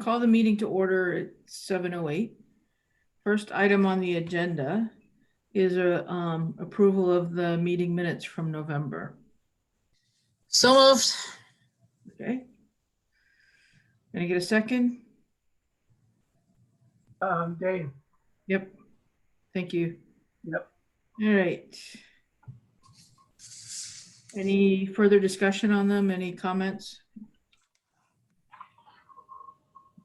call the meeting to order at 7:08. First item on the agenda is approval of the meeting minutes from November. So moved. Okay. Can I get a second? Dave. Yep. Thank you. Yep. All right. Any further discussion on them? Any comments?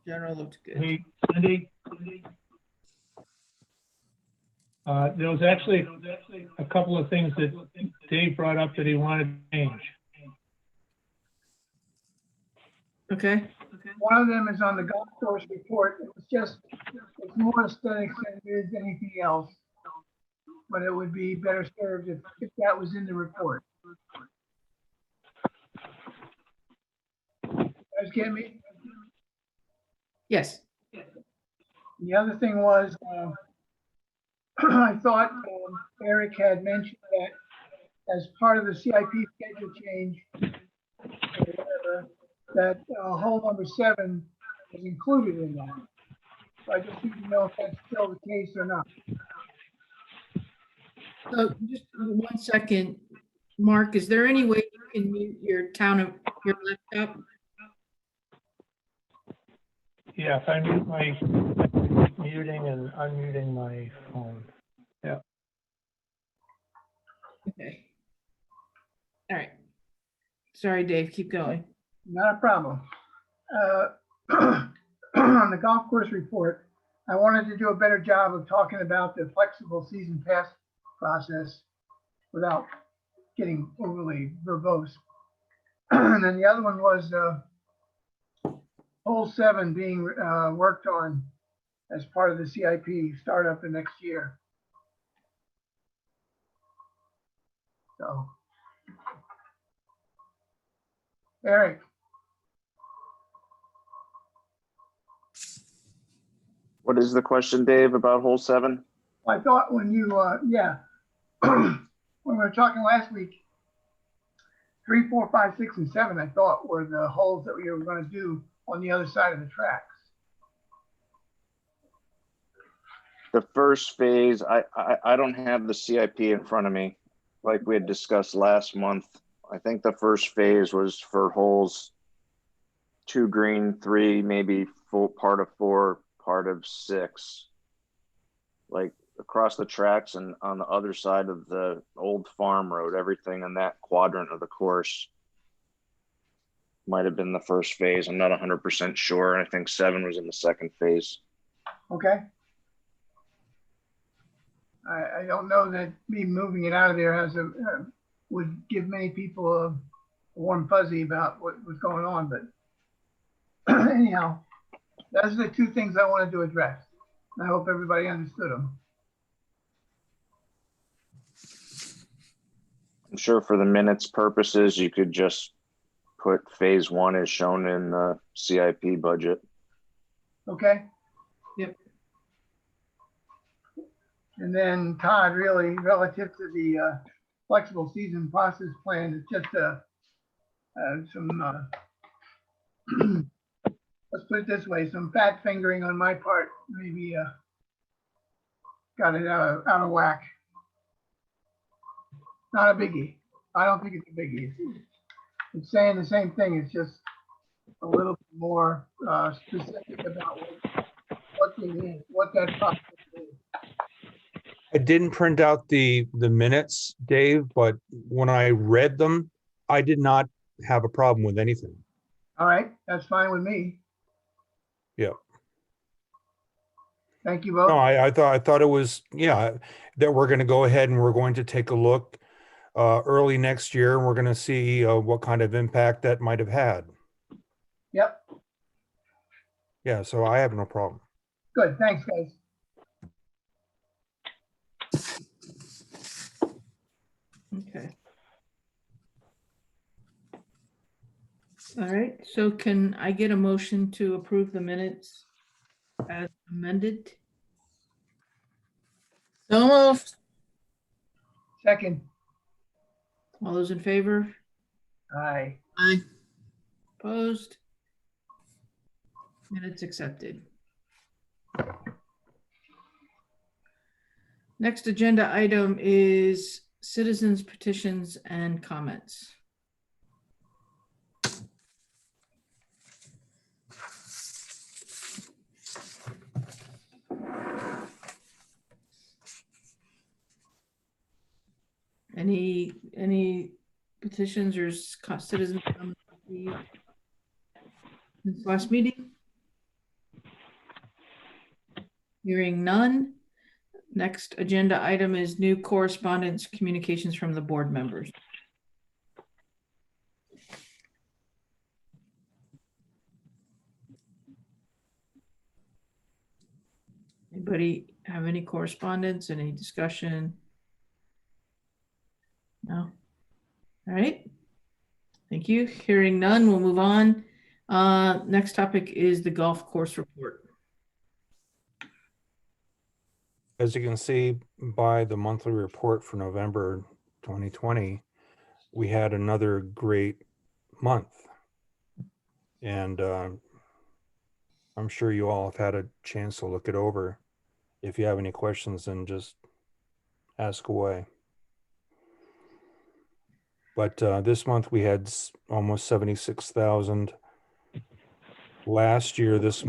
General looked good. Hey, Cindy. There was actually a couple of things that Dave brought up that he wanted to change. Okay. One of them is on the golf course report. It's more aesthetics than it is anything else. But it would be better served if that was in the report. You guys get me? Yes. The other thing was, I thought Eric had mentioned that as part of the CIP schedule change, or whatever, that hole number 7 is included in that. So I just need to know if that's still the case or not. So just 1 second, Mark, is there any way you can mute your laptop? Yeah, if I mute my muting and unmuting my phone. Yeah. Okay. All right. Sorry, Dave, keep going. Not a problem. On the golf course report, I wanted to do a better job of talking about the flexible season pass process without getting overly verbose. And then the other one was hole 7 being worked on as part of the CIP startup the next year. So, Eric. What is the question, Dave, about hole 7? I thought when you, when we were talking last week, 3, 4, 5, 6, and 7, I thought were the holes that we were going to do on the other side of the tracks. The first phase, I don't have the CIP in front of me, like we had discussed last month. I think the first phase was for holes 2 green, 3, maybe full part of 4, part of 6, like across the tracks and on the other side of the old farm road. Everything in that quadrant of the course might have been the first phase. I'm not 100% sure. I think 7 was in the second phase. Okay. I don't know that me moving it out of there would give many people a warm fuzzy about what was going on, but anyhow, those are the 2 things I wanted to address. I hope everybody understood them. I'm sure for the minutes purposes, you could just put phase 1 as shown in the CIP budget. Okay. Yep. And then Todd, really relative to the flexible season process plan, it's just some, let's put it this way, some fat fingering on my part, maybe got it out of whack. Not a biggie. I don't think it's a biggie. It's saying the same thing. It's just a little bit more specific about what they mean, what that process is. I didn't print out the minutes, Dave, but when I read them, I did not have a problem with anything. All right, that's fine with me. Yeah. Thank you both. No, I thought it was, yeah, that we're going to go ahead and we're going to take a look early next year, and we're going to see what kind of impact that might have had. Yep. Yeah, so I have no problem. Good. Thanks, guys. Okay. All right, so can I get a motion to approve the minutes as amended? So moved. Second. All those in favor? Aye. Aye. Opposed? Minutes accepted. Next agenda item is citizens petitions and comments. Any petitions or citizens comments received since last meeting? Hearing none. Next agenda item is new correspondence communications from the board members. Anybody have any correspondence, any discussion? No? All right. Thank you. Hearing none, we'll move on. Next topic is the golf course report. As you can see by the monthly report for November 2020, we had another great month. And I'm sure you all have had a chance to look it over. If you have any questions, then just ask away. But this month we had almost 76,000. Last year, this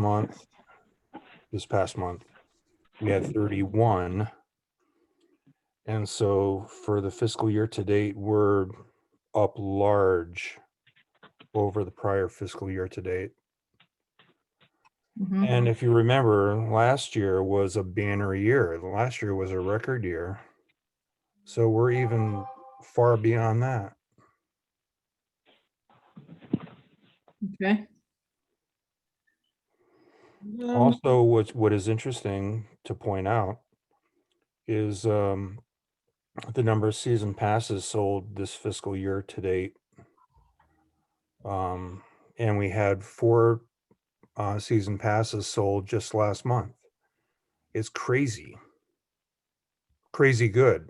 past month, we had 31. And so for the fiscal year to date, we're up large over the prior fiscal year to date. Mhm. And if you remember, last year was a banner year. Last year was a record year. So we're even far beyond that. Okay. Also, what is interesting to point out is the number of season passes sold this fiscal year to date. And we had 4 season passes sold just last month. It's crazy. Crazy good.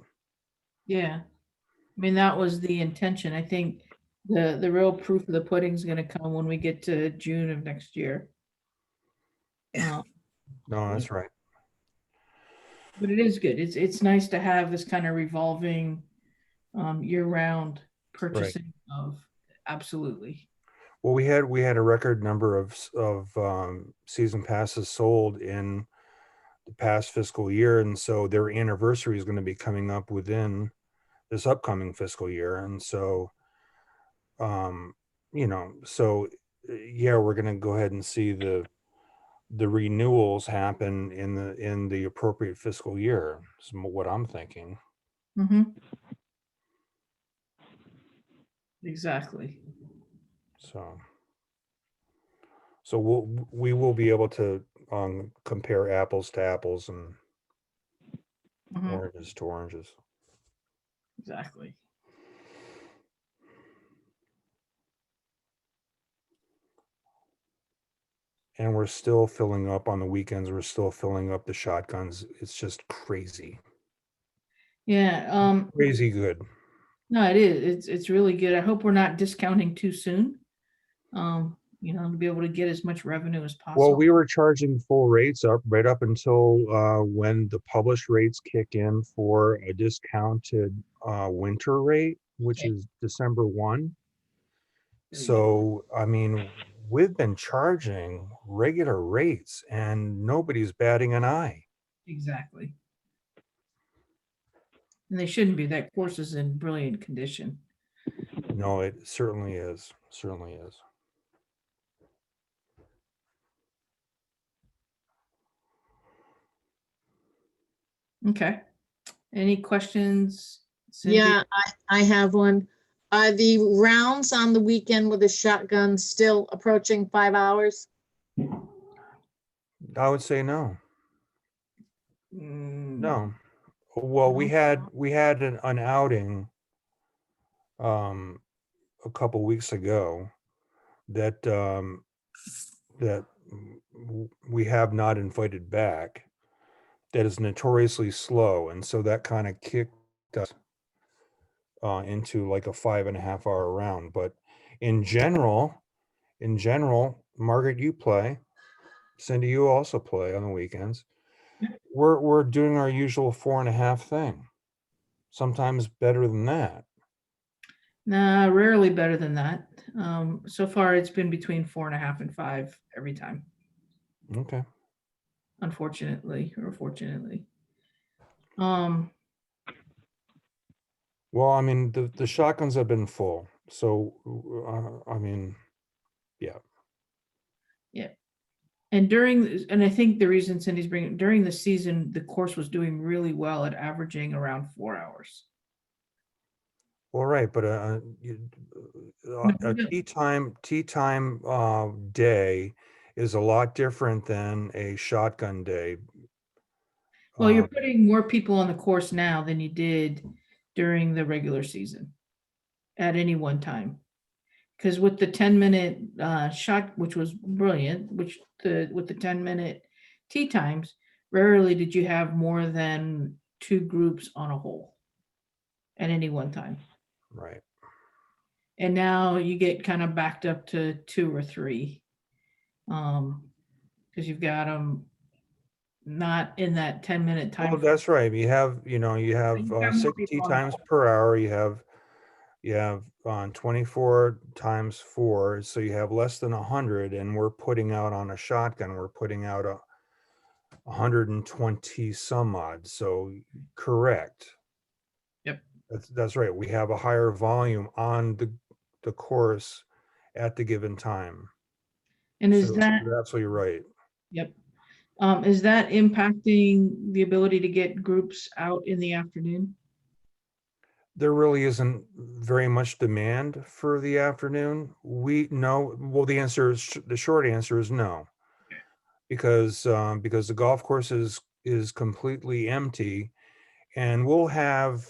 Yeah. I mean, that was the intention. I think the real proof of the pudding is going to come when we get to June of next year. No, that's right. But it is good. It's nice to have this kind of revolving year-round purchasing of absolutely. Well, we had a record number of season passes sold in the past fiscal year, and so their anniversary is going to be coming up within this upcoming fiscal year, and so so yeah, we're going to go ahead and see the renewals happen in the appropriate fiscal year. Is what I'm thinking. Mm-hmm. Exactly. So we will be able to compare apples to apples and Mhm. oranges to oranges. Exactly. And we're still filling up on the weekends. We're still filling up the shotguns. It's just crazy. Yeah. Crazy good. No, it is. It's really good. I hope we're not discounting too soon. To be able to get as much revenue as possible. Well, we were charging full rates right up until when the published rates kick in for a discounted winter rate, which is December 1. So, I mean, we've been charging regular rates and nobody's batting an eye. Exactly. And they shouldn't be. That course is in brilliant condition. No, it certainly is. Certainly is. Okay. Any questions? Cindy? Yeah, I have one. Are the rounds on the weekend with the shotgun still approaching 5 hours? I would say no. No. Well, we had an outing a couple weeks ago that that we have not invited back, that is notoriously slow, and so that kind of kicked us into like a 5.5 hour round. But in general, Margaret, you play. Cindy, you also play on the weekends. We're doing our usual 4.5 thing. Sometimes better than that. Nah, rarely better than that. So far it's been between 4.5 and 5 every time, Okay. unfortunately or fortunately. Um, Well, I mean, the shotguns have been full. So, I mean, yeah. yeah. And I think the reason Cindy's bringing, during the season, the course was doing really well at averaging around 4 hours. All right, but No, a no. tea time day is a lot different than a shotgun day. Well, you're Um, putting more people on the course now than you did during the regular season at any one time. Because with the 10-minute shot, which was brilliant, with the 10-minute tea times, rarely did you have more than 2 groups on a hole at any one time. right. And now you get kind of backed up to 2 or 3. Because you've got them not in that 10-minute time. Oh, that's right. You have You've got more 6 people tea on the times hole. per hour. You have on 24 times 4, so you have less than 100, and we're putting out on a shotgun, we're putting out 120 some odd. So correct. Yep. That's right. We have a higher volume on the course at the given time. And is So that, you're absolutely right. yep. Is that impacting the ability to get groups out in the afternoon? There really isn't very much demand for the afternoon. Well, the short answer is no. Because the golf course is completely empty, and we'll have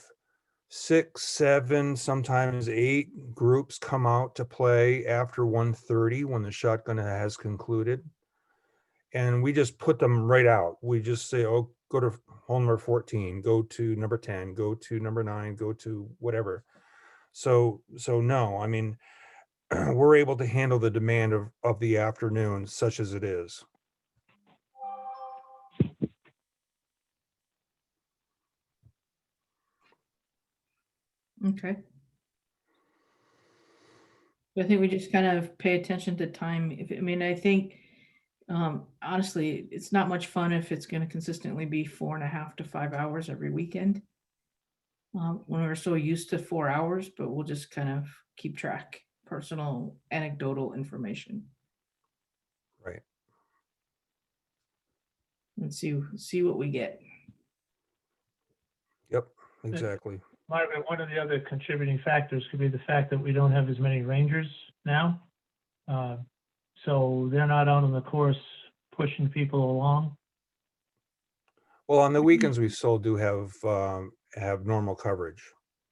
6, 7, sometimes 8 groups come out to play after 1:30 when the shotgun has concluded. And we just put them right out. We just say, oh, go to hole number 14, go to number 10, go to number 9, go to whatever. So no, I mean, we're able to handle the demand of the afternoon such as it is. Okay. I think we just kind of pay attention to time. I think, honestly, it's not much fun if it's going to consistently be 4.5 to 5 hours every weekend. When we're so used to 4 hours, but we'll just kind of keep track, personal anecdotal information, Right. and see what we get. Yep, exactly. Margaret, one of the other contributing factors could be the fact that we don't have as many rangers now. So they're not out on the course pushing people along. Well, on the weekends, we still do have normal coverage.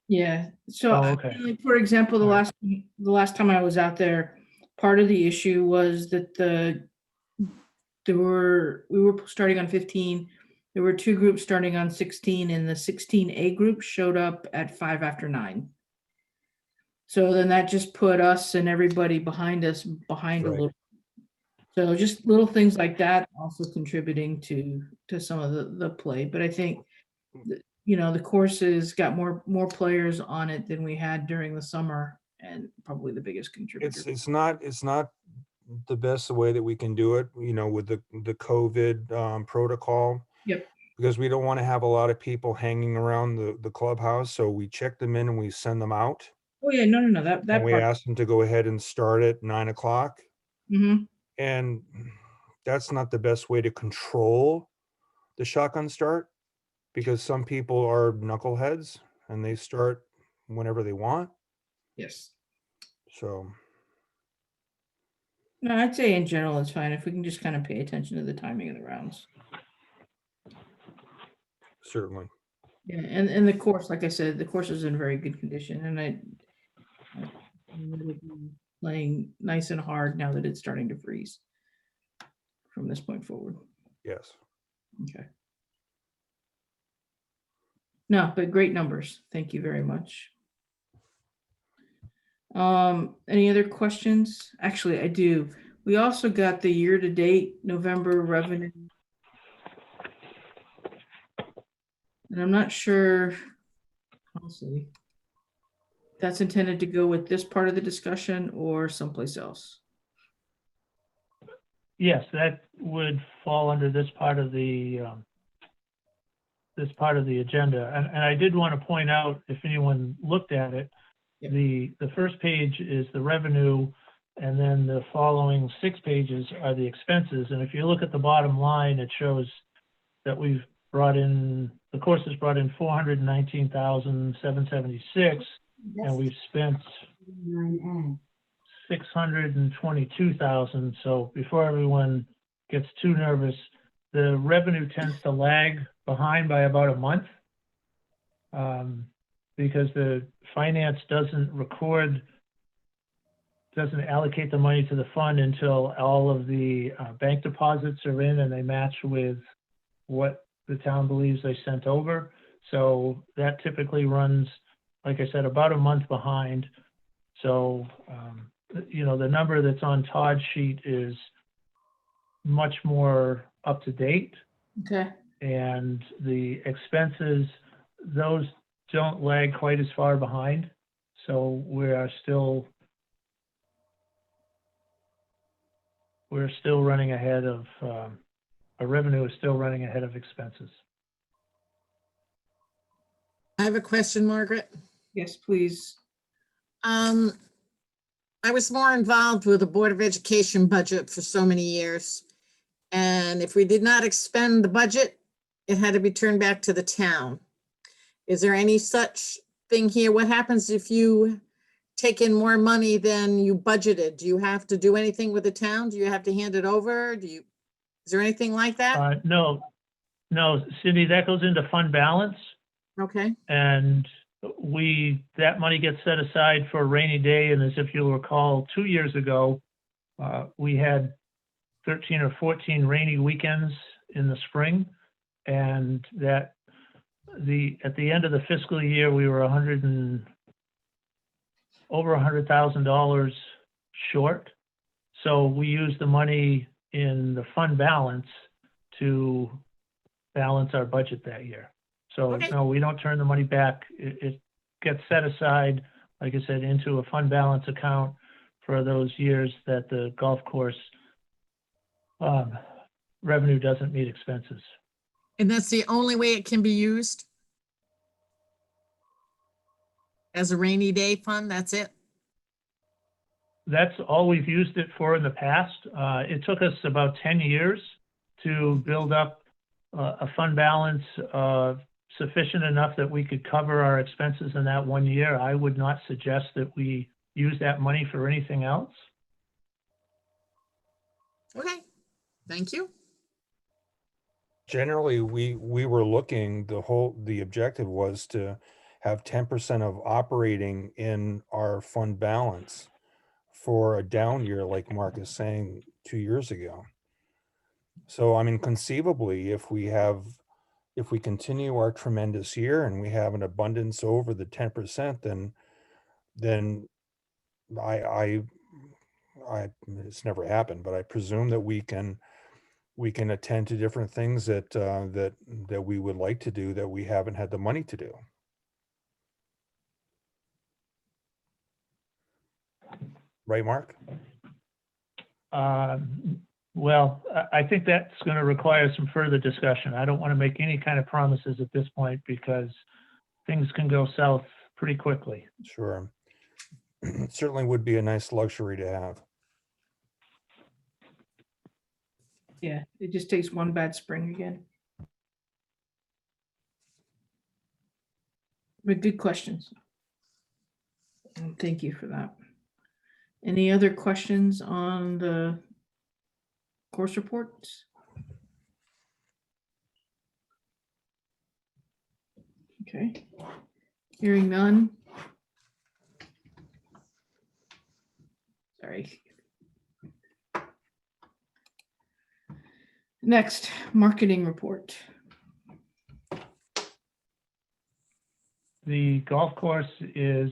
Yeah. So, Oh, okay. for example, the All right. last time I was out there, part of the issue was that we were starting on 15. There were 2 groups starting on 16, and the 16A group showed up at 5 after 9. So then that just put us and everybody behind us behind a Right. little. So just little things like that also contributing to some of the play. But I think the courses got more players on it than we had during the summer, and probably the biggest contributor. It's not the best way that we can do it, with the COVID protocol, Yep. because we don't want to have a lot of people hanging around the clubhouse. So we check them in and we send them out, Oh yeah, no, that and we part. ask them to go ahead and start at 9 o'clock. Mhm. And that's not the best way to control the shotgun start, because some people are knuckleheads and they start whenever they want. Yes. So No, I'd say in general it's fine if we can just kind of pay attention to the timing of the rounds. certainly. Yeah, and the course, like I said, the course is in very good condition, and I'm really playing nice and hard now that it's starting to freeze from this point forward. Yes. Okay. No, but great numbers. Thank you very much. Any other questions? Actually, I do. We also got the year-to-date November revenue. And I'm not sure, honestly, if that's intended to go with this part of the discussion or someplace else. Yes, that would fall under this part of the agenda. And I did want to point out, if anyone looked at it, Yep. the first page is the revenue, and then the following 6 pages are the expenses. And if you look at the bottom line, it shows that we've brought in, the course has brought in 419,776, and we've spent 622,000. So before everyone gets too nervous, the revenue tends to lag behind by about a month, because the finance doesn't allocate the money to the fund until all of the bank deposits are in and they match with what the town believes they sent over. So that typically runs, like I said, about a month behind. So, you know, the number that's on Todd's sheet is much more up to date. Okay. And the expenses, those don't lag quite as far behind. So we're still running ahead of, our revenue is still running ahead of expenses. I have a question, Margaret. Yes, please. I was more involved with the Board of Education budget for so many years. And if we did not expend the budget, it had to be turned back to the town. Is there any such thing here? What happens if you take in more money than you budgeted? Do you have to do anything with the town? Do you have to hand it over? Is there anything like that? No, Cindy, that goes into fund balance. Okay, And that money gets set aside for a rainy day. And as if you'll recall, 2 years ago, we had 13 or 14 rainy weekends in the spring. And at the end of the fiscal year, we were over $100,000 short. So we used the money in the fund balance to balance our budget that year. So Okay. no, we don't turn the money back. It gets set aside, like I said, into a fund balance account for those years that the golf course revenue doesn't meet expenses. and that's the only way it can be used? As a rainy day fund, that's it? That's all we've used it for in the past. It took us about 10 years to build up a fund balance sufficient enough that we could cover our expenses in that 1 year. I would not suggest that we use that money for anything else. Okay, thank you. Generally, we were looking, the objective was to have 10% of operating in our fund balance for a down year, like Mark is saying 2 years ago. So, I mean, conceivably, if we continue our tremendous year and we have an abundance over the 10%, then I it's never happened, but I presume that we can attend to different things that we would like to do that we haven't had the money to do. Right, Mark? Well, I think that's going to require some further discussion. I don't want to make any kind of promises at this point because things can go south pretty quickly. Sure. It certainly would be a nice luxury to have. Yeah, it just takes one bad spring again. But good questions. And thank you for that. Any other questions on the course reports? Okay, hearing none. Sorry. Next, marketing report. The golf course is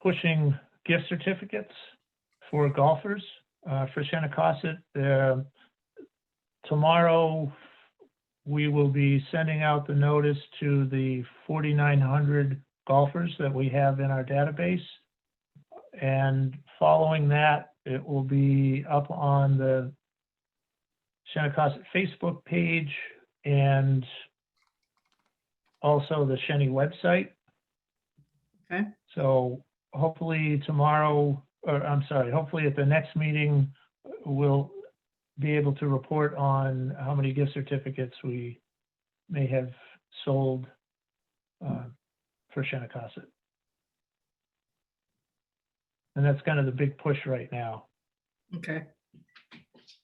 pushing gift certificates for golfers for Shennecossett. Tomorrow, we will be sending out the notice to the 4,900 golfers that we have in our database. And following that, it will be up on the Shennecossett Facebook page and also the Shenny website. Okay. So hopefully tomorrow, or I'm sorry, hopefully at the next meeting, we'll be able to report on how many gift certificates we may have sold for Shennecossett. And that's kind of the big push right now. Okay.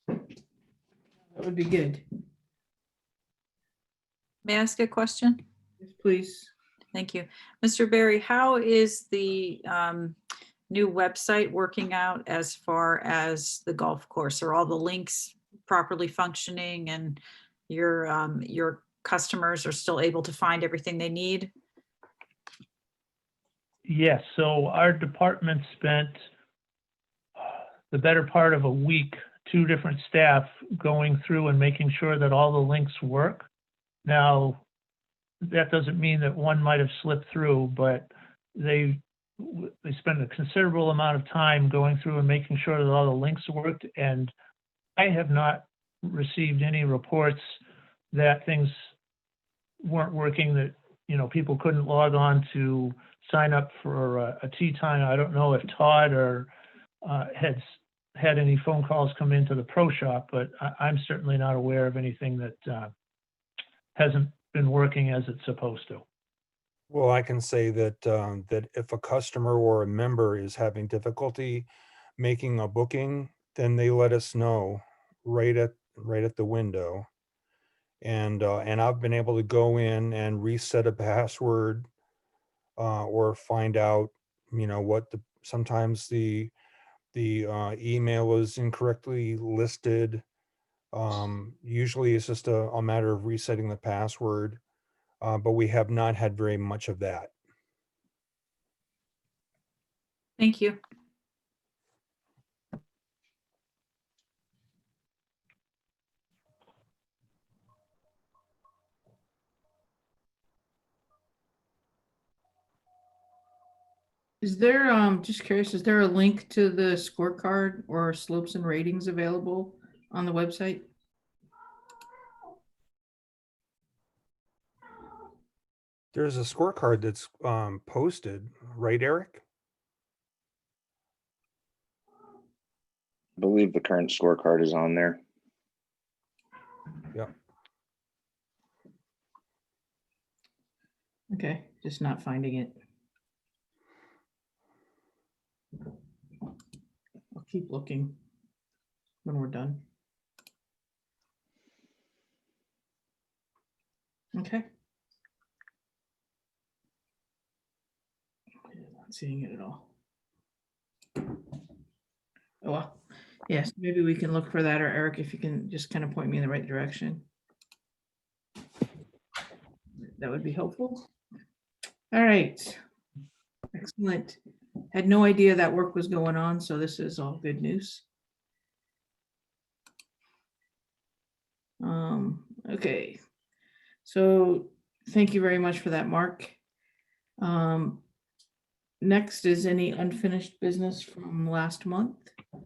That would be good. May I ask a question? Yes, please. Thank you. Mr. Barry, how is the new website working out as far as the golf course? Are all the links properly functioning and your customers are still able to find everything they need? Yes, so our department spent the better part of a week, 2 different staff going through and making sure that all the links work. Now, that doesn't mean that one might have slipped through, but they spent a considerable amount of time going through and making sure that all the links worked. And I have not received any reports that things weren't working, that, people couldn't log on to sign up for a tee time. I don't know if Todd or has had any phone calls come into the pro shop, but I'm certainly not aware of anything that hasn't been working as it's supposed to. Well, I can say that that if a customer or a member is having difficulty making a booking, then they let us know right at the window. And I've been able to go in and reset a password or find out, what sometimes the email is incorrectly listed. Usually it's just a matter of resetting the password. But we have not had very much of that. Thank you. Is there, just curious, is there a link to the scorecard or slopes and ratings available on the website? There's a scorecard that's posted, right, Eric? I believe the current scorecard is on there. Yep. Okay, just not finding it. I'll keep looking when we're done. Okay. Not seeing it at all. Oh, well, yes, maybe we can look for that, or Eric, if you can just kind of point me in the right direction. That would be helpful. All right. Excellent. Had no idea that work was going on, so this is all good news. Okay. So thank you very much for that, Mark. Next is any unfinished business from last month. I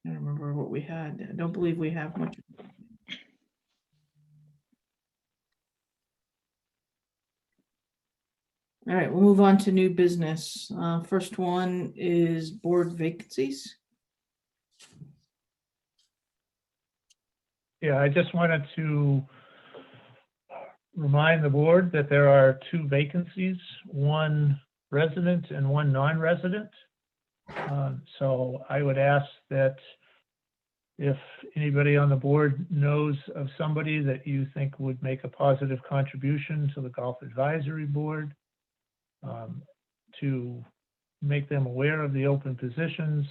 don't remember what we had. I don't believe we have much. All right, we'll move on to new business. First one is board vacancies. Yeah, I just wanted to remind the board that there are 2 vacancies, one resident and one non-resident. So I would ask that if anybody on the board knows of somebody that you think would make a positive contribution to the Golf Advisory Board, to make them aware of the open positions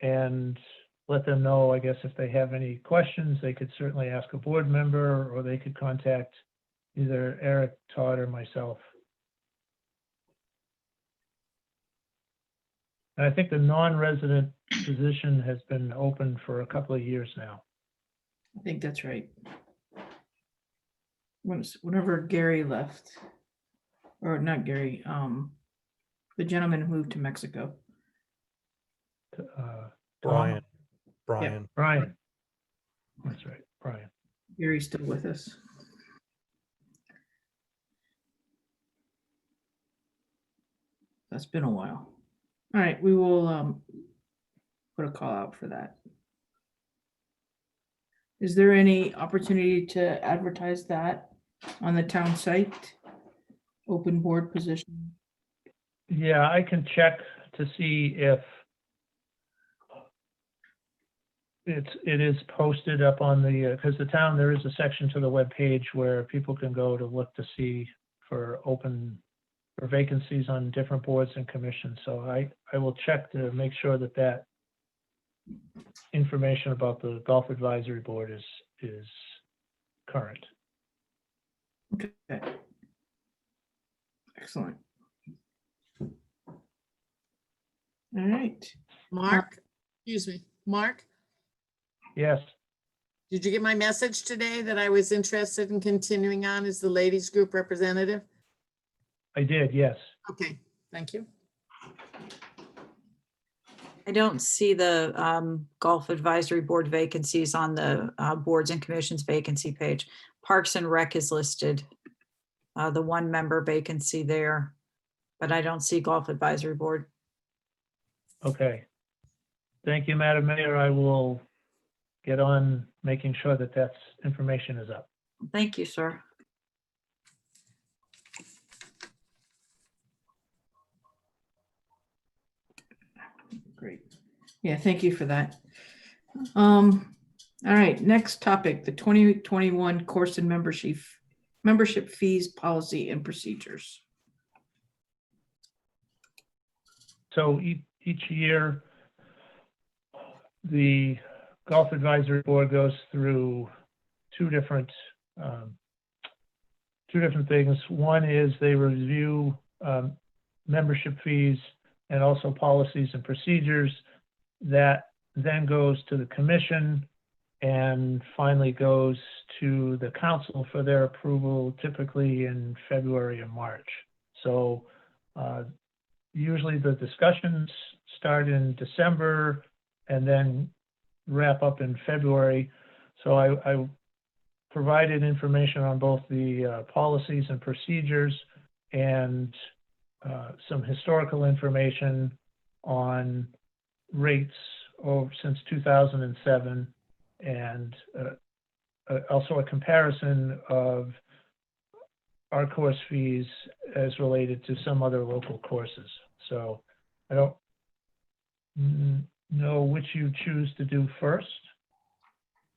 and let them know, I guess, if they have any questions, they could certainly ask a board member, or they could contact either Eric, Todd, or myself. And I think the non-resident position has been open for a couple of years now. I think that's right. Whenever Gary left, or not Gary, the gentleman who moved to Mexico. Brian, Brian. Brian. That's right, Brian. Gary's still with us. That's been a while. All right, we will put a call out for that. Is there any opportunity to advertise that on the town site? Open board position? Yeah, I can check to see if it is posted up on the, because the town, there is a section to the webpage where people can go to look to see for vacancies on different boards and commissions. So I will check to make sure that that information about the Golf Advisory Board is current. Okay. Excellent. All right. Mark, excuse me, Mark, Yes, did you get my message today that I was interested in continuing on as the ladies group representative? I did, yes. Okay, thank you. I don't see the Golf Advisory Board vacancies on the Boards and Commissions vacancy page. Parks and Rec is listed, the 1-member vacancy there, but I don't see Golf Advisory Board. Okay. Thank you, Madam Mayor. I will get on making sure that that's information is up. Thank you, sir. Great. Yeah, thank you for that. All right, next topic, the 2021 course and membership fees, policy and procedures. So each year, the Golf Advisory Board goes through two different things. One is they review membership fees and also policies and procedures. That then goes to the commission and finally goes to the council for their approval, typically in February or March. So usually the discussions start in December and then wrap up in February. So I provided information on both the policies and procedures and some historical information on rates since 2007, and also a comparison of our course fees as related to some other local courses. So I don't know which you choose to do first.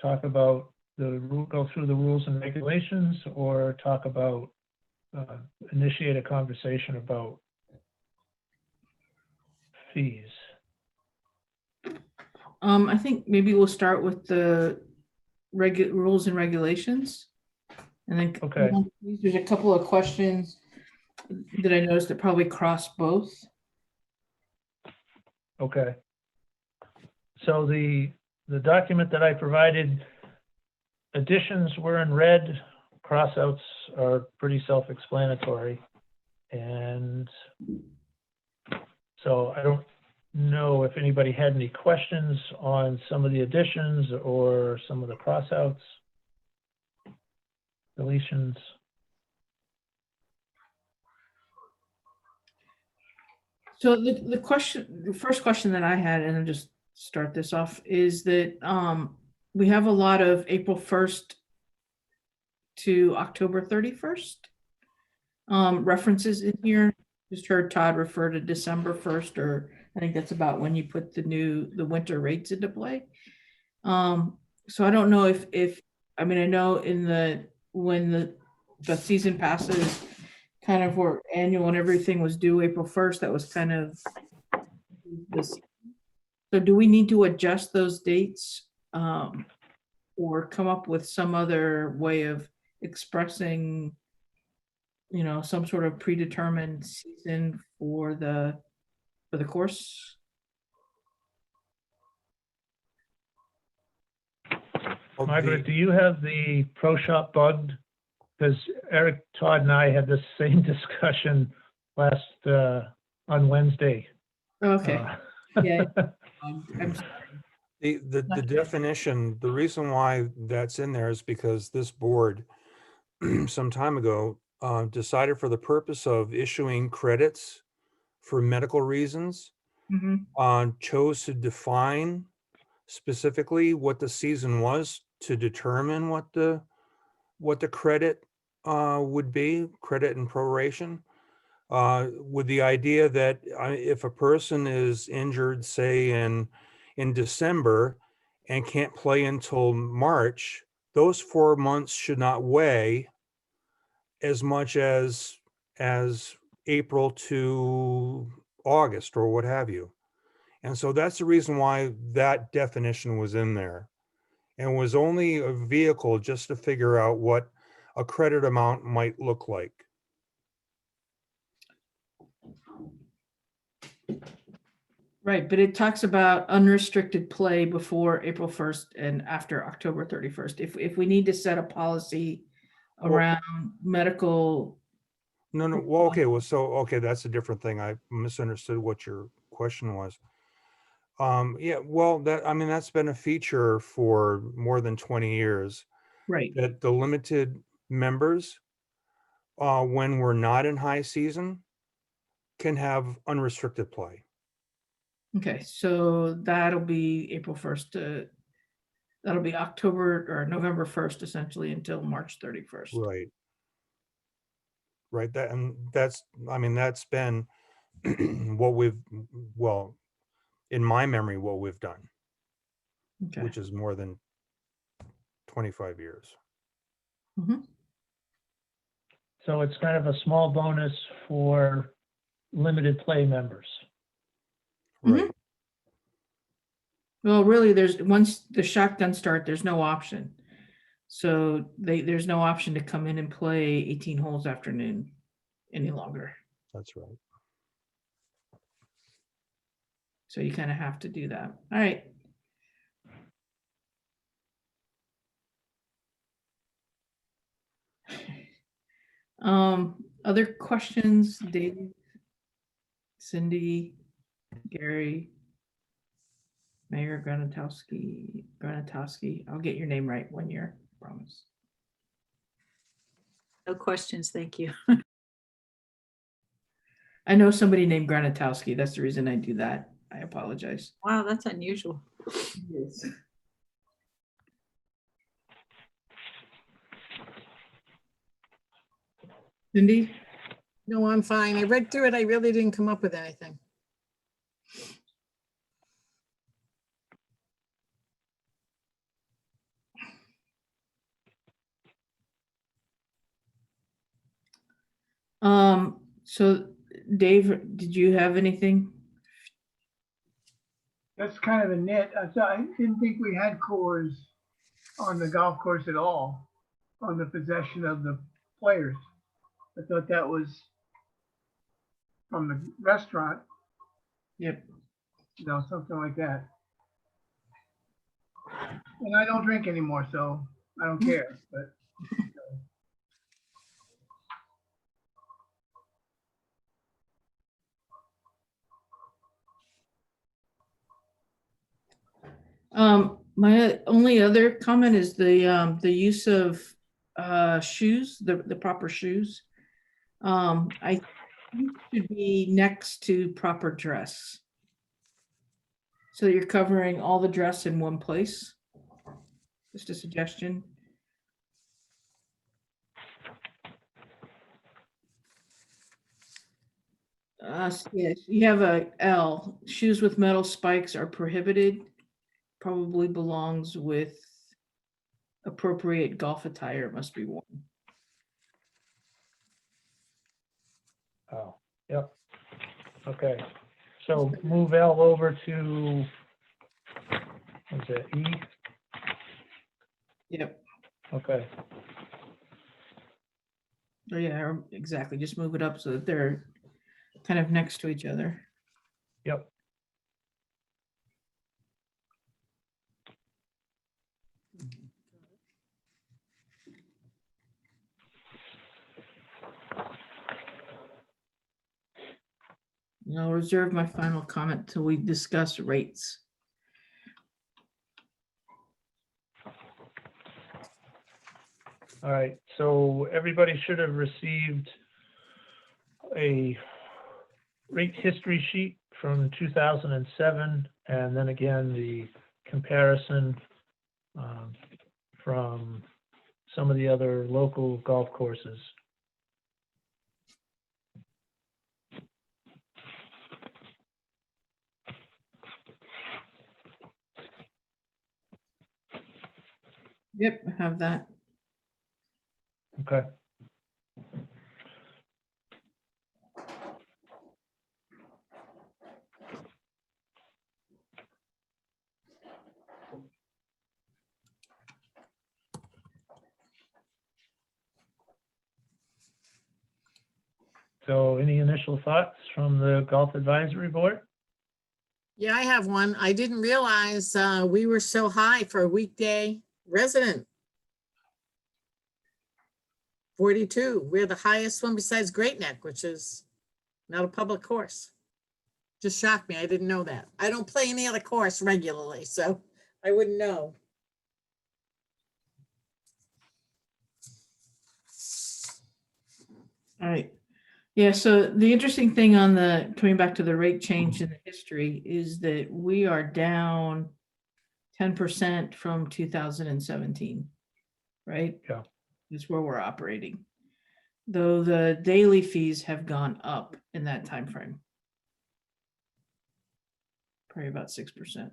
Talk about go through the rules and regulations, or talk about initiate a conversation about fees. I think maybe we'll start with the rules and regulations. And then Okay. There's a couple of questions that I noticed that probably cross both. Okay. So the document that I provided, additions were in red, crossouts are pretty self-explanatory. And so I don't know if anybody had any questions on some of the additions or some of the crossouts, deletions. So the first question that I had, and I'll just start this off, is that we have a lot of April 1st to October 31st references in here. Just heard Todd refer to December 1st, or I think that's about when you put the winter rates into play. So I don't know if I mean, I know when the season passes, kind of where annual and everything was due April 1st, that was kind of this. So do we need to adjust those dates or come up with some other way of expressing, some sort of predetermined season for the course? Well, Margaret, the- do you have the Pro Shop bugged? Because Eric, Todd, and I had the same discussion last, on Wednesday. Okay, yeah. I'm The Not- definition, the reason why that's in there is because this board some time ago decided for the purpose of issuing credits for medical reasons, Mhm. chose to define specifically what the season was to determine what the credit would be, credit and proration, with the idea that if a person is injured, say in December and can't play until March, those 4 months should not weigh as much as April to August or what have you. And so that's the reason why that definition was in there, and was only a vehicle just to figure out what a credit amount might look like. Right, but it talks about unrestricted play before April 1st and after October 31st. If we need to set a policy Well- around medical, No, well, okay, okay, that's a different thing. I misunderstood what your question was. Yeah, well, that's been a feature for more than 20 years, right, that the limited members, when we're not in high season, can have unrestricted play. okay, so that'll be April 1st to, that'll be October or November 1st essentially until March 31st. Right. Right, that's been what well, in my memory, what we've done, Okay. which is more than 25 years. Mhm. So it's kind of a small bonus for limited play members. Mhm. Right, Well, really, once the shotgun start, there's no option. So there's no option to come in and play 18 holes afternoon any longer. that's right. So you kind of have to do that. All right. Other questions, Dave, Cindy, Gary, Mayor Granatowski. I'll get your name right one year, promise. No questions, thank you. I know somebody named Granatowski. That's the reason I do that. I apologize. Wow, that's unusual. Yes. Cindy? No, I'm fine. I read through it. I really didn't come up with anything. So Dave, did you have anything? That's kind of a nit. I didn't think we had cores on the golf course at all, on the possession of the players. I thought that was from the restaurant, Yep. something like that. And I don't drink anymore, so I don't care, but. My only other comment is the use of shoes, the proper shoes. I think should be next to proper dress. So you're covering all the dress in one place. Just a suggestion. Yes, you have a L. Shoes with metal spikes are prohibited. Probably belongs with appropriate golf attire must be worn. Oh, yep. Okay, so move L over to, what's it, E? Yep. Okay, Oh, yeah, exactly. Just move it up so that they're kind of next to each other. yep. I'll reserve my final comment till we discuss rates. All right, so everybody should have received a rate history sheet from 2007, and then again, the comparison from some of the other local golf courses. Yep, I have that. Okay. So any initial thoughts from the Golf Advisory Board? Yeah, I have one. I didn't realize we were so high for a weekday resident. 42. We're the highest one besides Great Neck, which is not a public course. Just shocked me. I didn't know that. I don't play any other course regularly, so I wouldn't know. All right. Yeah, so the interesting thing on the, coming back to the rate change in the history is that we are down 10% from 2017, right? Yeah. That's where we're operating. Though the daily fees have gone up in that time frame. Probably about 6%.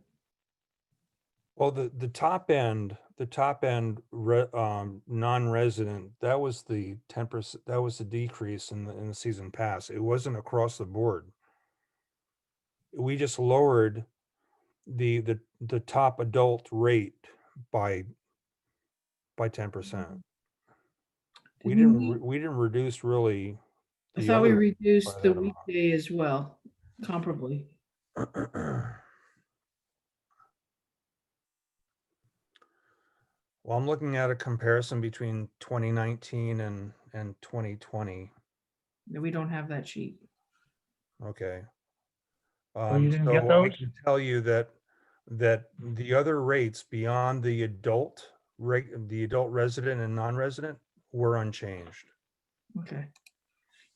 Well, the top end, non-resident, that was the 10%, that was the decrease in the season pass. It wasn't across the board. We just lowered the top adult rate by 10%. We didn't reduce really. I the thought we other reduced by the that amount. weekday as well, comparably. Well, I'm looking at a comparison between 2019 and 2020. No, we don't have that sheet. Okay. Oh, you didn't get So I those? can tell you that the other rates beyond the adult rate, the adult resident and non-resident were unchanged. Okay.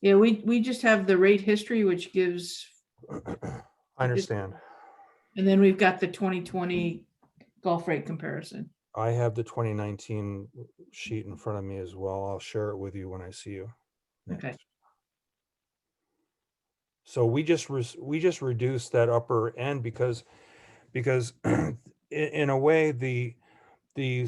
Yeah, we just have the rate history, which gives, I understand. and then we've got the 2020 golf rate comparison. I have the 2019 sheet in front of me as well. I'll share it with you when I see you next. Okay. So we just reduced that upper end because in a way the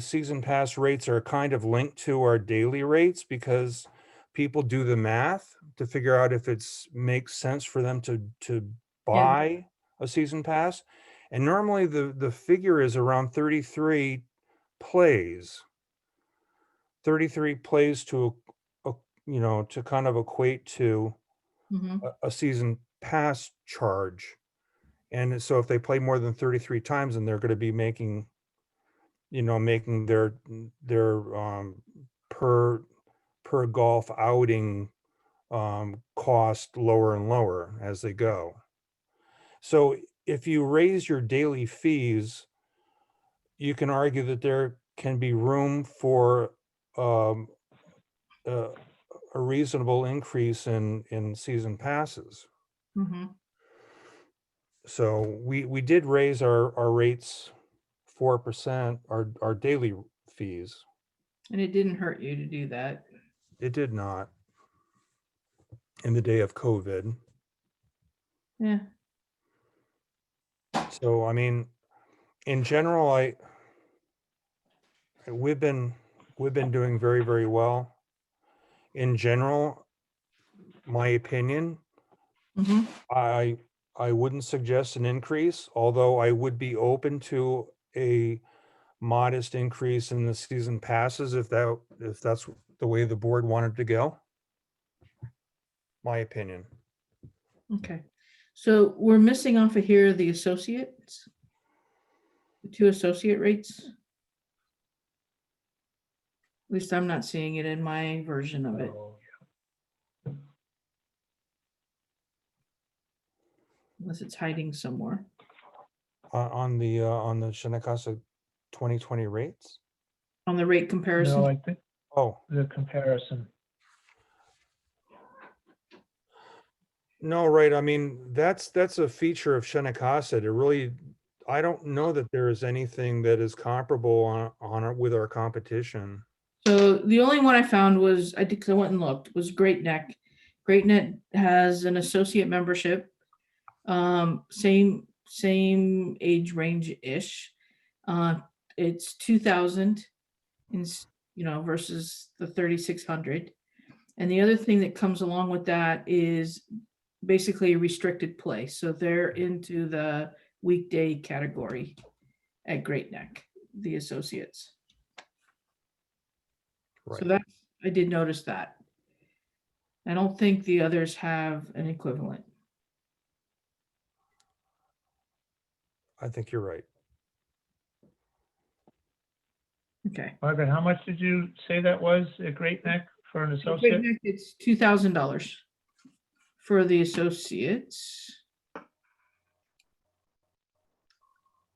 season pass rates are kind of linked to our daily rates because people do the math to figure out if it's makes sense for them to buy a season pass. And normally the figure is around 33 plays. 33 plays to to kind of equate to Mhm. a season pass charge. And so if they play more than 33 times, then they're going to be making their per golf outing cost lower and lower as they go. So if you raise your daily fees, you can argue that there can be room for a reasonable increase in season passes. Mhm. So we did raise our rates 4%, our daily fees. And it didn't hurt you to do that. It did not in the day of COVID. Yeah. So I mean, in general, we've been doing very, very well. In general, my opinion, Mhm. I wouldn't suggest an increase, although I would be open to a modest increase in the season passes if that's the way the board wanted to go. My opinion. Okay. So we're missing off of here the associates, the 2 associate rates. At least I'm not seeing it in my version of it. unless it's hiding somewhere. On the Shennecossett 2020 rates? On the rate No, comparison, I think Oh, the comparison. no, right. I mean, that's a feature of Shennecossett. It really, I don't know that there is anything that is comparable with our competition. so the only one I found was, I did, 'cause I went and looked, was Great Neck. Great Neck has an associate membership, same age range-ish. It's 2,000 versus the 3,600. And the other thing that comes along with that is basically restricted play. So they're into the weekday category at Great Neck, the associates. So Right. that, I did notice that. I don't think the others have an equivalent. I think you're right. Okay. Margaret, how much did you say that was at Great Neck for an At Great associate? Neck, it's $2,000 for the associates.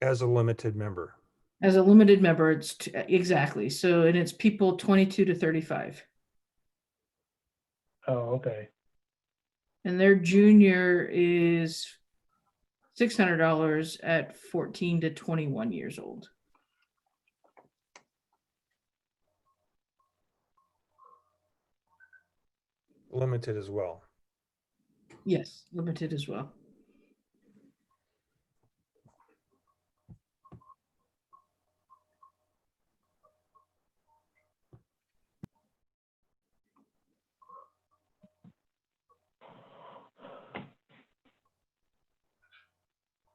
As a limited member. As a limited member, it's exactly. So, and it's people 22 to 35. Oh, okay. And their junior is $600 at 14 to 21 years old. Limited as well. Yes, limited as well.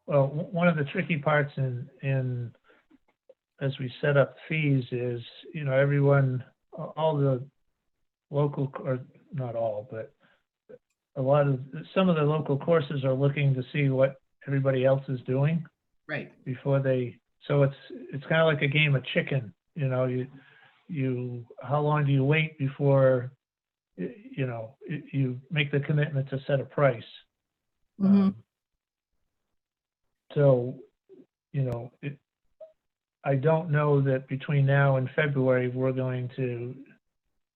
Well, one of the tricky parts in as we set up fees is, everyone, all the local, or not all, but some of the local courses are looking to see what everybody else is doing Right. before so it's kind of like a game of chicken, you how long do you wait before, you make the commitment to set a price? Mhm. So, I don't know that between now and February,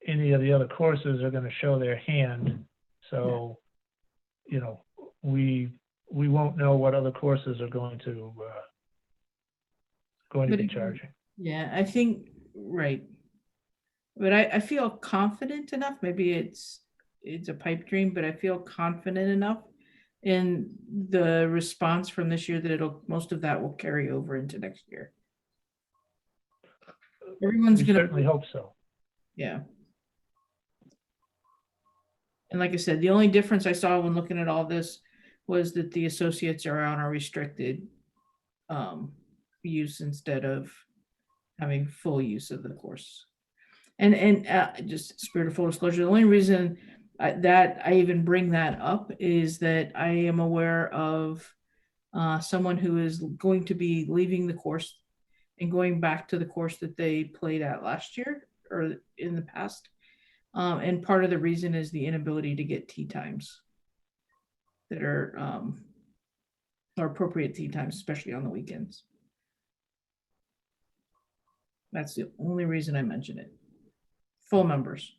any of the other courses are going to show their hand. So, we won't know what other courses are going to But be it- charging. Yeah, I think, right. But I feel confident enough, maybe it's a pipe dream, but I feel confident enough in the response from this year that most of that will carry over into next year. Everyone's We gonna, certainly hope so. yeah. And like I said, the only difference I saw when looking at all this was that the associates are on a restricted use instead of having full use of the course. And just spirit of full disclosure, the only reason that I even bring that up is that I am aware of someone who is going to be leaving the course and going back to the course that they played at last year or in the past. And part of the reason is the inability to get tee times that are appropriate tee times, especially on the weekends. That's the only reason I mention it. Full members.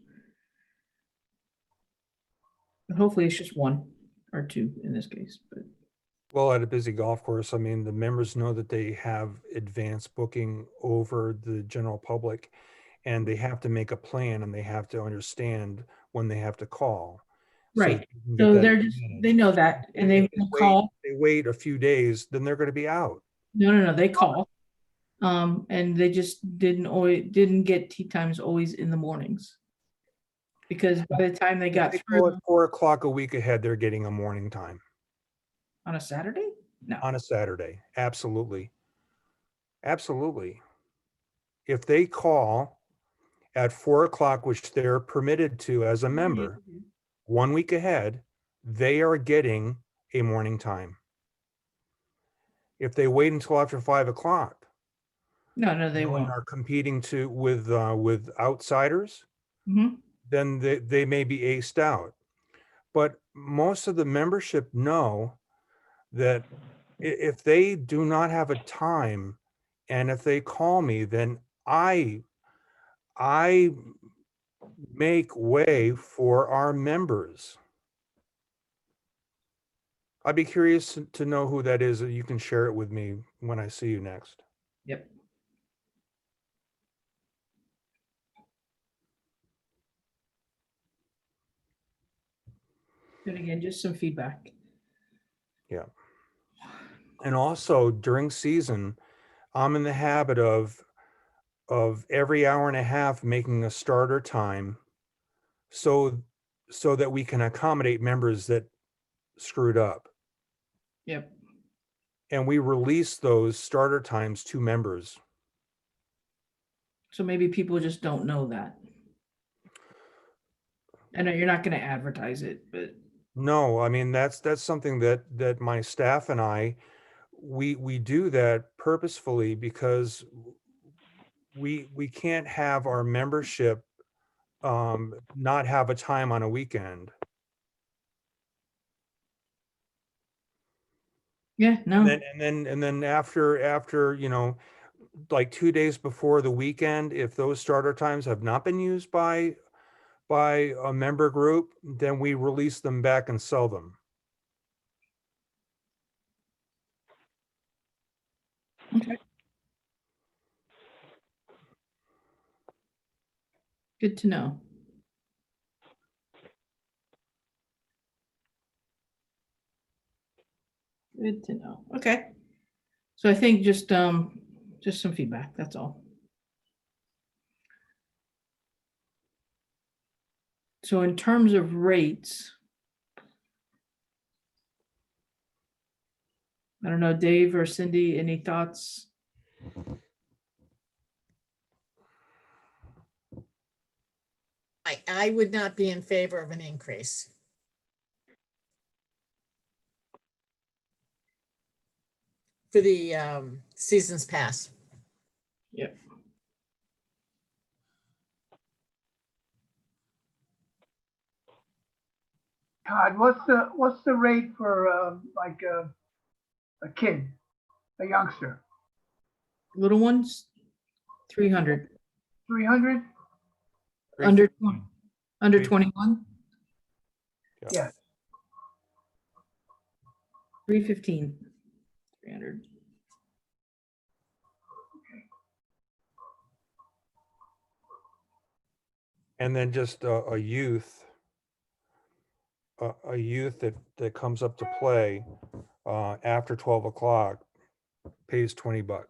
But hopefully it's just one or two in this case, but Well, at a busy golf course, I mean, the members know that they have advanced booking over the general public, and they have to make a plan and they have to understand when they have to call. right. you can get So that they're just, advantage. they know that and they will call. They wait a few days, then they're going to be out. No, they call. And they just didn't get tee times always in the mornings. Because by the time they got They call through at 4 o'clock a week ahead, they're getting a morning time on a Saturday? No. on a Saturday. Absolutely. Absolutely. If they call at 4 o'clock, which they're permitted to as a member, 1 week ahead, they are getting a morning time. If they wait until after 5 o'clock, No, they and won't. are competing with outsiders, Mhm. then they may be aced out. But most of the membership know that if they do not have a time, and if they call me, then I make way for our members. I'd be curious to know who that is. You can share it with me when I see you next. Yep. And again, just some feedback. Yeah. And also during season, I'm in the habit of every hour and a half making a starter time so that we can accommodate members that screwed up. Yep. And we release those starter times to members. So maybe people just don't know that. I know you're not going to advertise it, but No, I mean, that's something that my staff and I, we do that purposefully because we can't have our membership not have a time on a weekend. yeah, no. And then after, you know, like 2 days before the weekend, if those starter times have not been used by a member group, then we release them back and sell them. Okay. Good to know. Good to know. Okay. So I think just some feedback, that's all. So in terms of rates, I don't know, Dave or Cindy, any thoughts? I would not be in favor of an increase. For the seasons pass. Yep. Todd, what's the rate for like a kid, a youngster? Little ones, 300, 300? under 350. 21, Yeah. 315, 300. And then just a youth that comes up to play after 12 o'clock pays $20.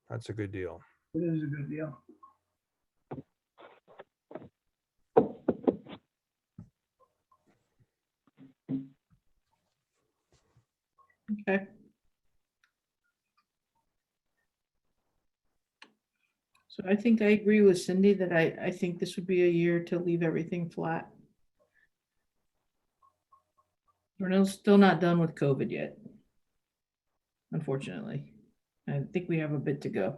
That's a good deal. It is a good deal. Okay. So I think I agree with Cindy that I think this would be a year to leave everything flat. We're still not done with COVID yet. Unfortunately. I think we have a bit to go.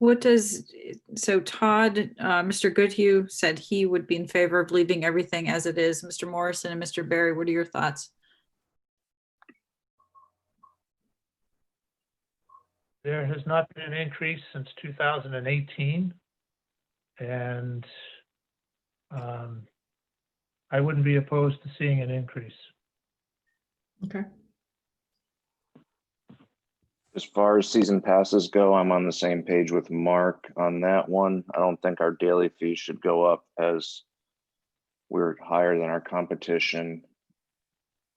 What does, so Todd, Mr. Goodhue said he would be in favor of leaving everything as it is. Mr. Morrison and Mr. Barry, what are your thoughts? There has not been an increase since 2018. And I wouldn't be opposed to seeing an increase. Okay. As far as season passes go, I'm on the same page with Mark on that one. I don't think our daily fees should go up as we're higher than our competition.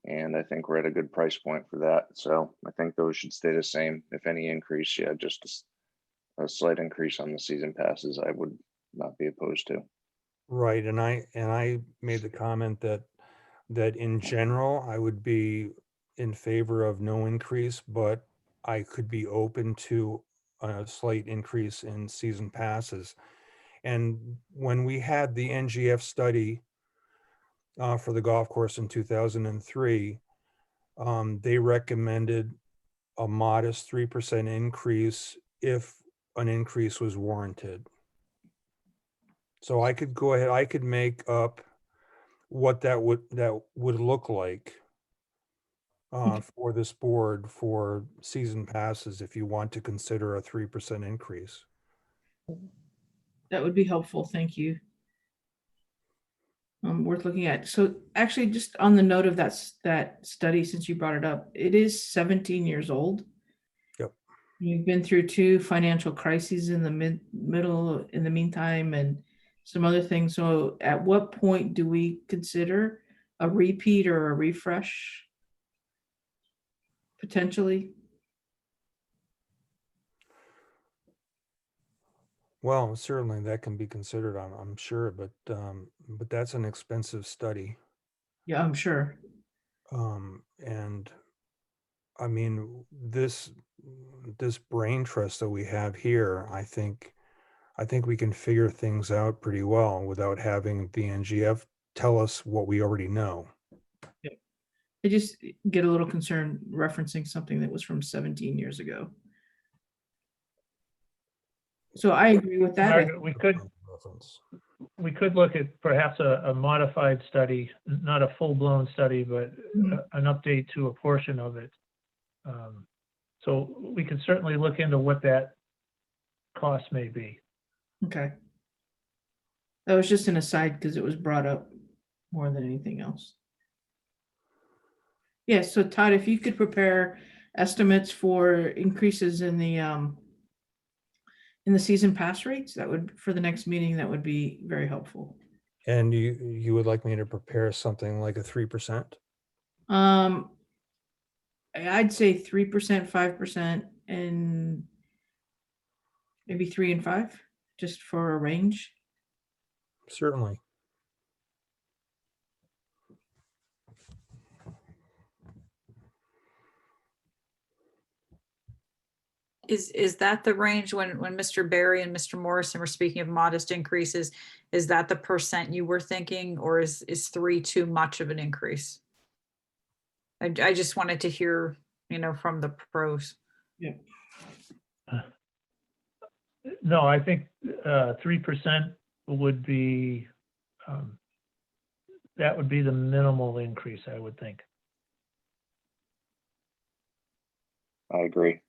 And I think we're at a good price point for that. So I think those should stay the same. If any increase, yeah, just a slight increase on the season passes, I would not be opposed to. Right, and I made the comment that in general, I would be in favor of no increase, but I could be open to a slight increase in season passes. And when we had the NGF study for the golf course in 2003, they recommended a modest 3% increase if an increase was warranted. So I could go ahead, I could make up what that would look like for this board for season passes, if you want to consider a 3% increase. That would be helpful. Thank you. Worth looking at. So actually, just on the note of that study, since you brought it up, it is 17 years old. Yep. You've been through 2 financial crises in the middle in the meantime, and some other things. So at what point do we consider a repeat or a refresh? Potentially? Well, certainly that can be considered, I'm sure, but that's an expensive study. Yeah, I'm sure. And I mean, this brain trust that we have here, I think we can figure things out pretty well without having the NGF tell us what we already know. I just get a little concerned referencing something that was from 17 years ago. So I agree with that. Margaret, we could look at perhaps a modified study, not a full-blown study, but an update to a portion of it. So we can certainly look into what that cost may be. Okay. That was just an aside because it was brought up more than anything else. Yeah, so Todd, if you could prepare estimates for increases in the season pass rates, that would, for the next meeting, that would be very helpful. And you would like me to prepare something like a 3%? I'd say 3%, 5%, and maybe 3 and 5, just for a range. Certainly. Is that the range when Mr. Barry and Mr. Morrison were speaking of modest increases? Is that the percent you were thinking, or is 3 too much of an increase? I just wanted to hear, from the pros. Yeah. No, I think 3% would be, that would be the minimal increase, I would think. I agree.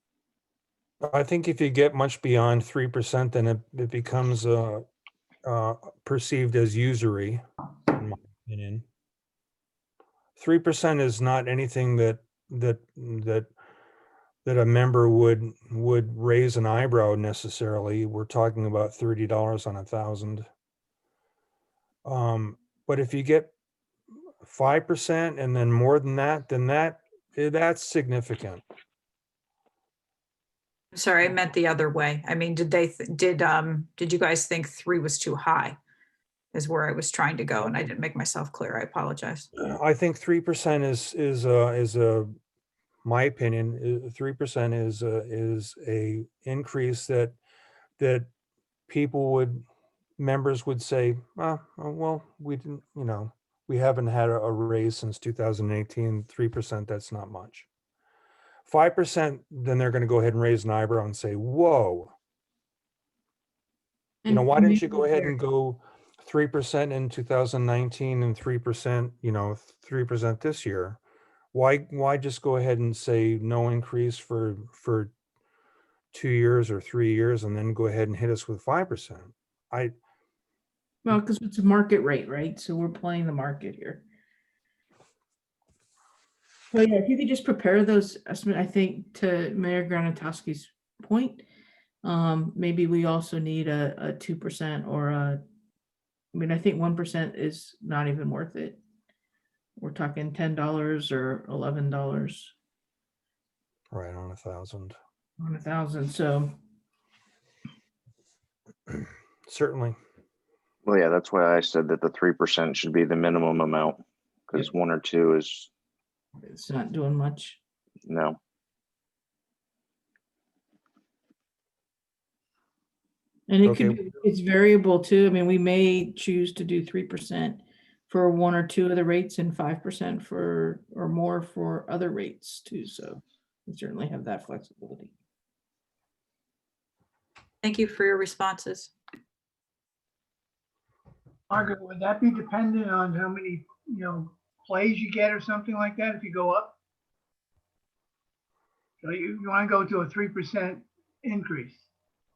I think if you get much beyond 3%, then it becomes perceived as usury, in my opinion. 3% is not anything that a member would raise an eyebrow necessarily. We're talking about $30 on 1,000. But if you get 5% and then more than that, then that's significant. Sorry, I meant the other way. I mean, did you guys think 3 was too high? Is where I was trying to go, and I didn't make myself clear. I apologize. I think 3% is my opinion. 3% is a increase that members would say, well, we didn't, we haven't had a raise since 2018. 3%, that's not much. 5%, then they're going to go ahead and raise an eyebrow and say, whoa. Why didn't you go ahead and go 3% in 2019 and 3%, 3% this year? Why just go ahead and say no increase for 2 years or 3 years and then go ahead and hit us with 5%? Well, because it's a market rate, right? So we're playing the market here. Well, yeah, if you could just prepare those estimates, I think to Mayor Granatowski's point, maybe we also need a 2% or I think 1% is not even worth it. We're talking $10 or $11 Right, on 1,000. on 1,000. So Certainly. Well, yeah, that's why I said that the 3% should be the minimum amount, because 1 or 2 is it's not doing much. no. And it Okay. could be, it's variable too. I mean, we may choose to do 3% for 1 or 2 of the rates and 5% for or more for other rates too. So we certainly have that flexibility. Thank you for your responses. Margaret, would that be dependent on how many, plays you get or something like that if you go up? So you want to go to a 3% increase?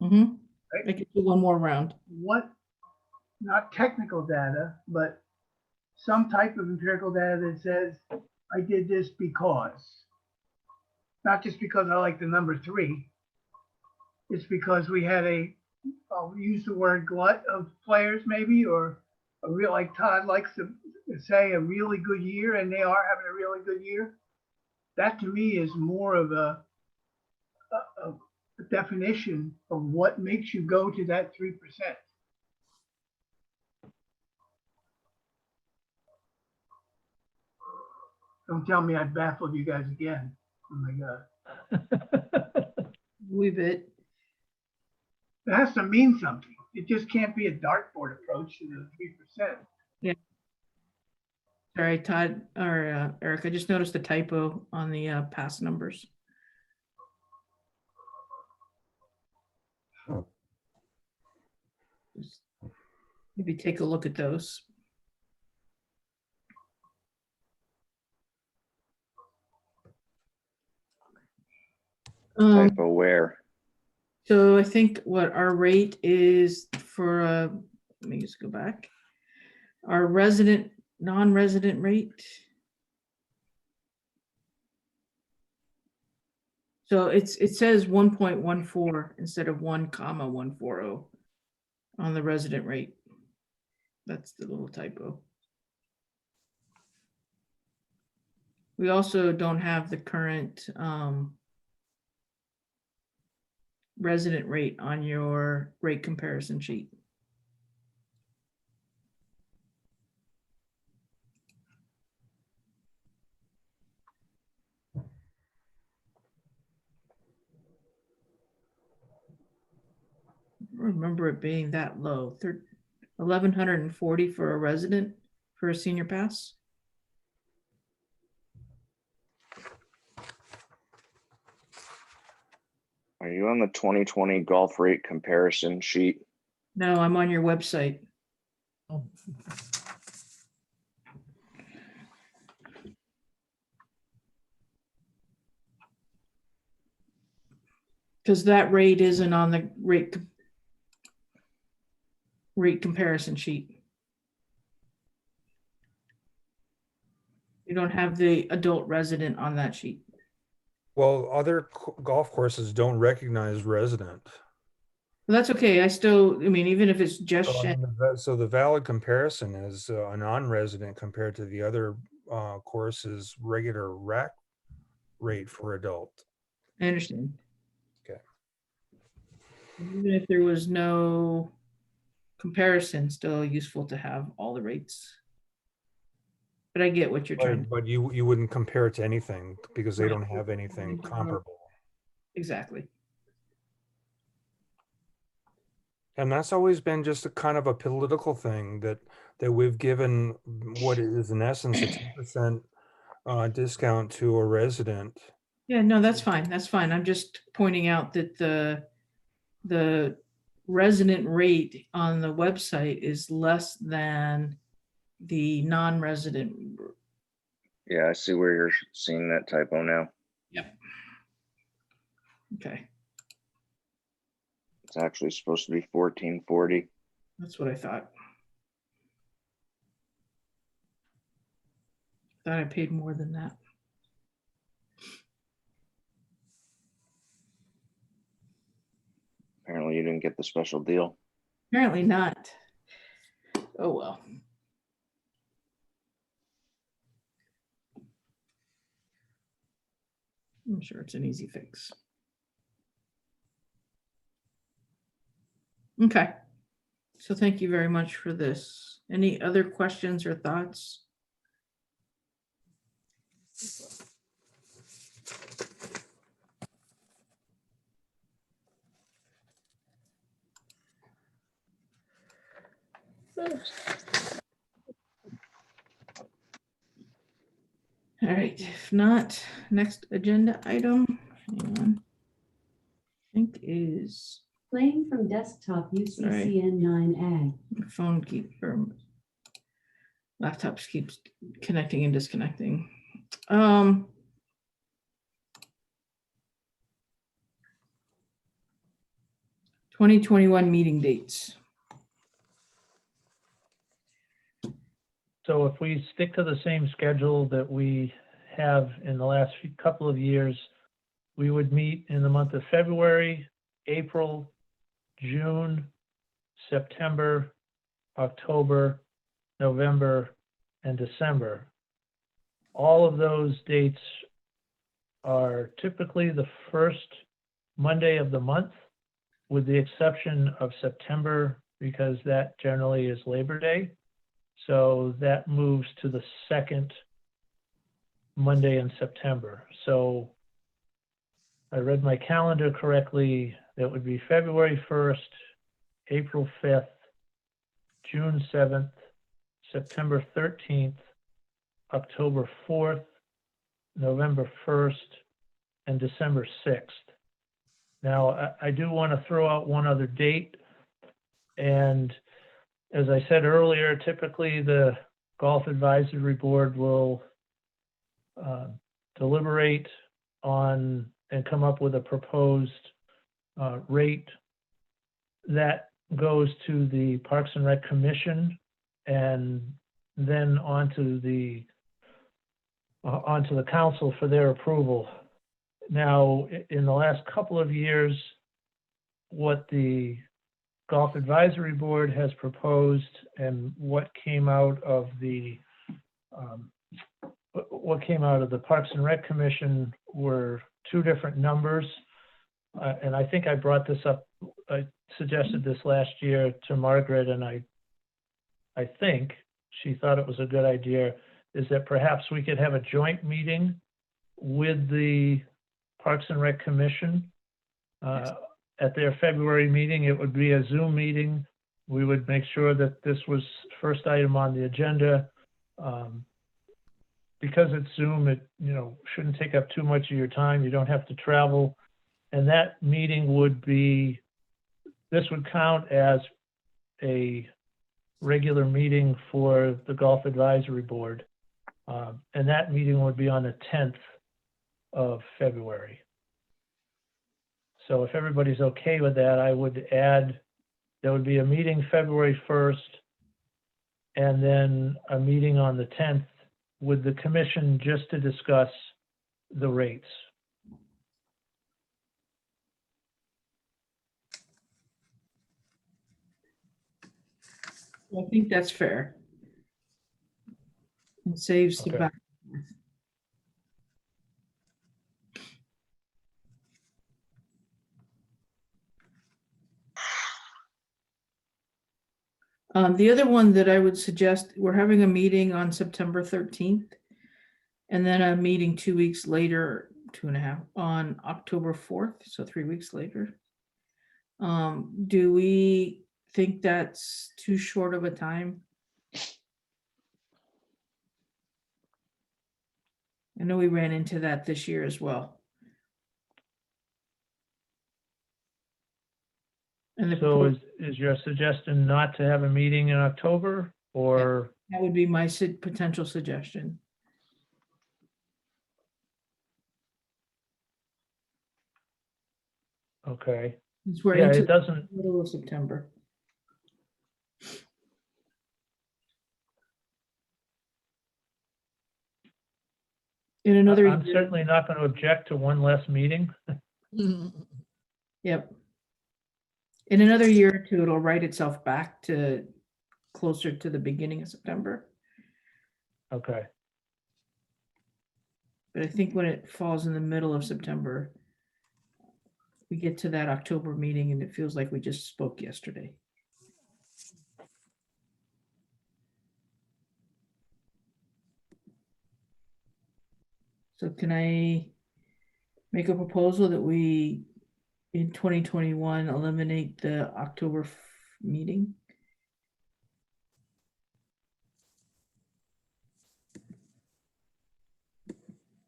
Mm-hmm. Right. I could do one more round. What, not technical data, but some type of empirical data that says, I did this because, not just because I like the number 3. It's because we had I'll use the word glut of players maybe, or a real, like Todd likes to say, a really good year, and they are having a really good year. That to me is more of a definition of what makes you go to that 3%. Don't tell me I baffled you guys again. Oh my God. Weave it. It has to mean something. It just can't be a dartboard approach to the 3%. Sorry, Todd, or Eric, I just noticed a typo on the past numbers. Just maybe take a look at those. Typo where? So I think what our rate is for, let me just go back. Our resident, non-resident rate. So it says 1.14 instead of 1,140 on the resident rate. That's the little typo. We also don't have the current resident rate on your rate comparison sheet. I don't remember it being that low. 1,140 for a resident for a senior pass. Are you on the 2020 golf rate comparison sheet? No, I'm on your website. Because that rate isn't on the rate comparison sheet. You don't have the adult resident on that sheet. Well, other golf courses don't recognize resident. But that's okay. I mean, even if it's just So, so the valid comparison is a non-resident compared to the other courses' regular rack rate for adult. I understand. Okay. Even if there was no comparison, still useful to have all the rates. But I get what you're trying to. But you wouldn't compare it to anything because they Right. don't have anything comparable. Exactly. And that's always been just a kind of a political thing that we've given what is in essence a 10% discount to a resident. Yeah, no, that's fine. That's fine. I'm just pointing out that the resident rate on the website is less than the non-resident. Yeah, I see where you're seeing that typo now. Yep. Okay, It's actually supposed to be 1440. that's what I thought. Thought I paid more than that. Apparently you didn't get the special deal. Apparently not. Oh, well. I'm sure it's an easy fix. Okay. So thank you very much for this. Any other questions or thoughts? All right, if not, next agenda item, hang on. I think is Playing from desktop UCCN 9A. my phone keep, or Laptops keeps connecting and disconnecting. 2021 meeting dates. So if we stick to the same schedule that we have in the last couple of years, we would meet in the month of February, April, June, September, October, November, and December. All of those dates are typically the first Monday of the month, with the exception of September, because that generally is Labor Day. So that moves to the second Monday in September. So I read my calendar correctly. That would be February 1st, April 5th, June 7th, September 13th, October 4th, November 1st, and December 6th. Now, I do want to throw out one other date. And as I said earlier, typically the Golf Advisory Board will deliberate on and come up with a proposed rate that goes to the Parks and Rec Commission and then onto the council for their approval. Now, in the last couple of years, what the Golf Advisory Board has proposed and what came out of the Parks and Rec Commission were two different numbers. And I think I brought this up, I suggested this last year to Margaret, and I think she thought it was a good idea, is that perhaps we could have a joint meeting with the Parks and Rec Commission at their February meeting. It would be a Zoom meeting. We would make sure that this was first item on the agenda. Because it's Zoom, it shouldn't take up too much of your time. You don't have to travel. And that meeting would be, this would count as a regular meeting for the Golf Advisory Board. And that meeting would be on the 10th of February. So if everybody's okay with that, I would add, there would be a meeting February 1st and then a meeting on the 10th with the commission just to discuss the rates. I think that's fair. It saves the Okay. back. The other one that I would suggest, we're having a meeting on September 13th, and then a meeting 2 weeks later, 2.5, on October 4th, so 3 weeks later. Do we think that's too short of a time? I know we ran into that this year as well. And the So is your suggestion not to have a meeting in October, or? that would be my potential suggestion. Okay, Since we're yeah, into it doesn't, the middle of September. In another I'm year, certainly not going to object to one less meeting. yep. In another year or two, it'll write itself back to closer to the beginning of September. Okay, But I think when it falls in the middle of September, we get to that October meeting and it feels like we just spoke yesterday. So can I make a proposal that we, in 2021, eliminate the October meeting?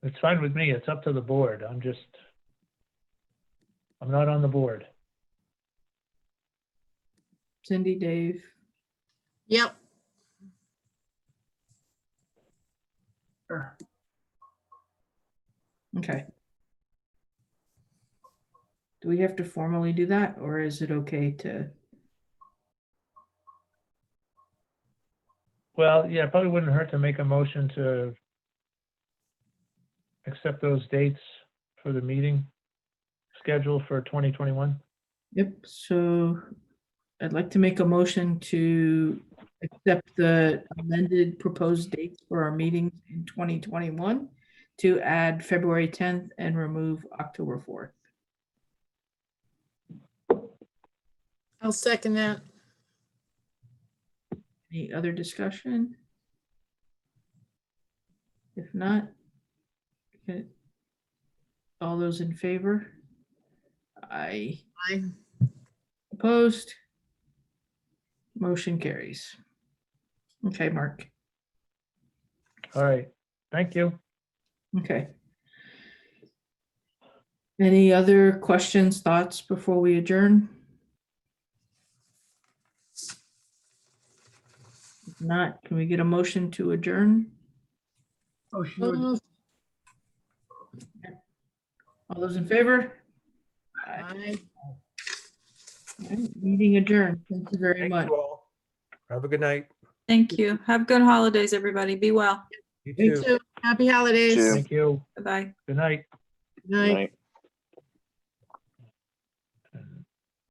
it's fine with me. It's up to the board. I'm not on the board. Cindy, Dave, Yep, Okay. Do we have to formally do that, or is it okay to? Well, yeah, it probably wouldn't hurt to make a motion to accept those dates for the meeting schedule for 2021. Yep, so I'd like to make a motion to accept the amended proposed dates for our meetings in 2021 to add February 10th and remove October 4th. I'll second that. Any other discussion? If not, okay. All those in favor? Aye. Aye. Opposed? Motion carries. Okay, Mark. All right, thank you. Okay. Any other questions, thoughts before we adjourn? If not, can we get a motion to adjourn? Motion to adjourn. Moved. All those in favor? Aye. All right, meeting adjourned. Thank you very Thank much. you all. Have a good night. Thank you. Have good holidays, everybody. Be well. You You too. too. Happy holidays. Too. Thank you. Bye-bye. Good night. Night. Night.